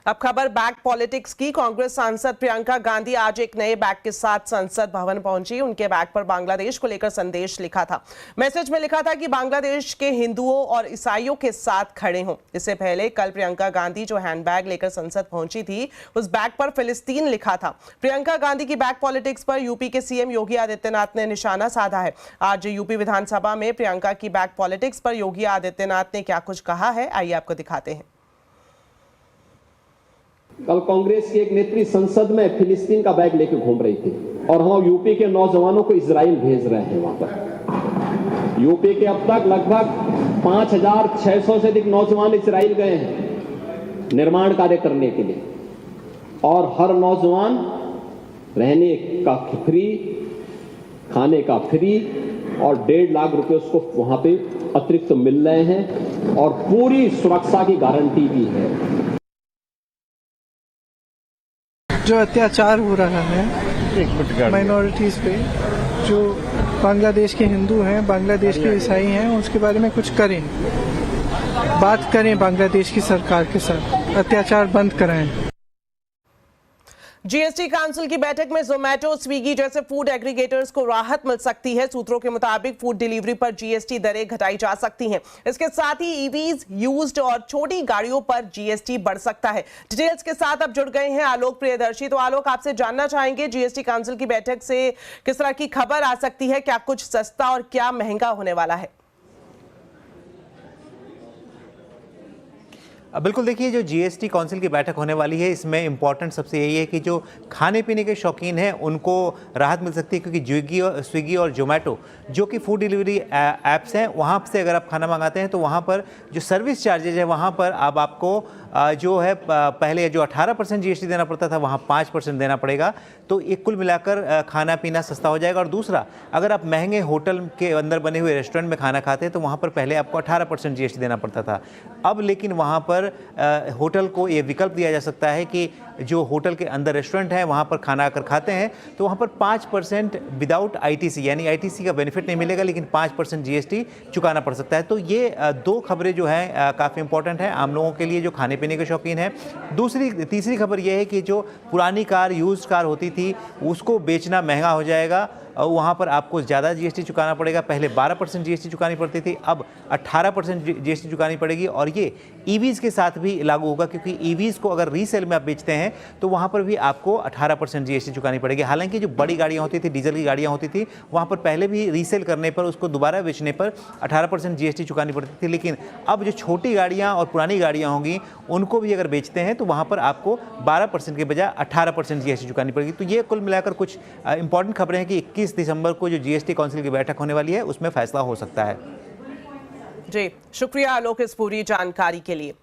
अब खबर back politics की। कांग्रेस सांसद प्रियंका गांधी आज एक नए बैग के साथ संसद भवन पहुंची। उनके बैग पर बांग्लादेश को लेकर संदेश लिखा था। मैसेज में लिखा था कि बांग्लादेश के हिंदुओं और ईसाइयों के साथ खड़े हों। इससे पहले कल प्रियंका गांधी जो हैंडबैग लेकर संसद पहुंची थी, उस बैग पर फिलिस्तीन लिखा था। प्रियंका गांधी की बैक पॉलिटिक्स पर यूपी के सीएम योगी आदित्यनाथ ने निशाना साधा है। आज यूपी विधानसभा में प्रियंका की बैक पॉलिटिक्स पर योगी आदित्यनाथ ने क्या कुछ कहा है, आइए आपको दिखाते हैं। कल कांग्रेस की एक नेत्री संसद में फिलिस्तीन का बैग लेकर घूम रही थी और हम यूपी के नौजवानों को इजराइल भेज रहे हैं। वहां पर यूपी के अब तक लगभग 5,600 से अधिक नौजवान इजराइल गए हैं निर्माण कार्य करने के लिए, और हर नौजवान रहने का फ्री, खाने का फ्री और 1.5 लाख रुपए उसको वहां पे अतिरिक्त मिल रहे हैं और पूरी सुरक्षा की गारंटी भी है। जो अत्याचार हो रहा है माइनॉरिटीज पे, जो बांग्लादेश के हिंदू हैं, बांग्लादेश के ईसाई हैं, उसके बारे में कुछ करें, बात करें बांग्लादेश की सरकार के साथ, अत्याचार बंद कराएं। जीएसटी काउंसिल की बैठक में जोमेटो, स्विगी जैसे फूड एग्रीगेटर्स को राहत मिल सकती है। सूत्रों के मुताबिक फूड डिलीवरी पर जीएसटी दरें घटाई जा सकती हैं। इसके साथ ही ईवीज, यूज्ड और छोटी गाड़ियों पर जीएसटी बढ़ सकता है। डिटेल्स के साथ अब जुड़ गए हैं आलोक प्रियदर्शी। तो आलोक, आपसे जानना चाहेंगे जीएसटी काउंसिल की बैठक से किस तरह की खबर आ सकती है, क्या कुछ सस्ता और क्या महंगा होने वाला है? बिल्कुल, देखिए जो जीएसटी काउंसिल की बैठक होने वाली है, इसमें इंपॉर्टेंट सबसे यही है कि जो खाने पीने के शौकीन हैं उनको राहत मिल सकती है, क्योंकि स्विगी और जोमेटो जो कि फूड डिलीवरी ऐप्स हैं, वहाँ से अगर आप खाना मंगाते हैं तो वहाँ पर जो सर्विस चार्जेज है वहाँ पर अब आपको जो है पहले जो 18% जीएसटी देना पड़ता था, वहाँ 5% देना पड़ेगा। तो ये कुल मिलाकर खाना पीना सस्ता हो जाएगा। और दूसरा, अगर आप महंगे होटल के अंदर बने हुए रेस्टोरेंट में खाना खाते हैं तो वहाँ पर पहले आपको 18% जीएसटी देना पड़ता था। अब लेकिन वहाँ पर होटल को ये विकल्प दिया जा सकता है कि जो होटल के अंदर रेस्टोरेंट है वहाँ पर खाना आकर खाते हैं तो वहाँ पर 5% विदाउट आईटीसी, यानी आईटीसी का बेनिफिट नहीं मिलेगा, लेकिन 5% जीएसटी चुकाना पड़ सकता है। तो ये दो खबरें जो हैं काफ़ी इंपॉर्टेंट हैं आम लोगों के लिए जो खाने पीने के शौकीन हैं। तीसरी खबर यह है कि जो पुरानी कार, यूज्ड कार होती थी, उसको बेचना महंगा हो जाएगा और वहाँ पर आपको ज़्यादा जीएसटी चुकाना पड़ेगा। पहले 12% जीएसटी चुकानी पड़ती थी, अब 18% जीएसटी चुकानी पड़ेगी। और ये ईवीज़ के साथ भी लागू होगा, क्योंकि ईवीज़ को अगर रीसेल में आप बेचते हैं तो वहाँ पर भी आपको 18% जीएसटी चुकानी पड़ेगी। हालांकि जो बड़ी गाड़ियाँ होती थी, डीजल की गाड़ियाँ होती थी, वहाँ पर पहले भी रीसेल करने पर, उसको दोबारा बेचने पर 18% जीएसटी चुकानी पड़ती थी। लेकिन अब जो छोटी गाड़ियाँ और पुरानी गाड़ियाँ होंगी उनको भी अगर बेचते हैं तो वहाँ पर आपको 12% के बजाय 18% जीएसटी चुकानी पड़ेगी। तो ये कुल मिलाकर कुछ इंपॉर्टेंट खबरें हैं कि 21 दिसंबर को जो जीएसटी काउंसिल की बैठक होने वाली है उसमें फैसला हो सकता है। जी, शुक्रिया आलोक इस पूरी जानकारी के लिए।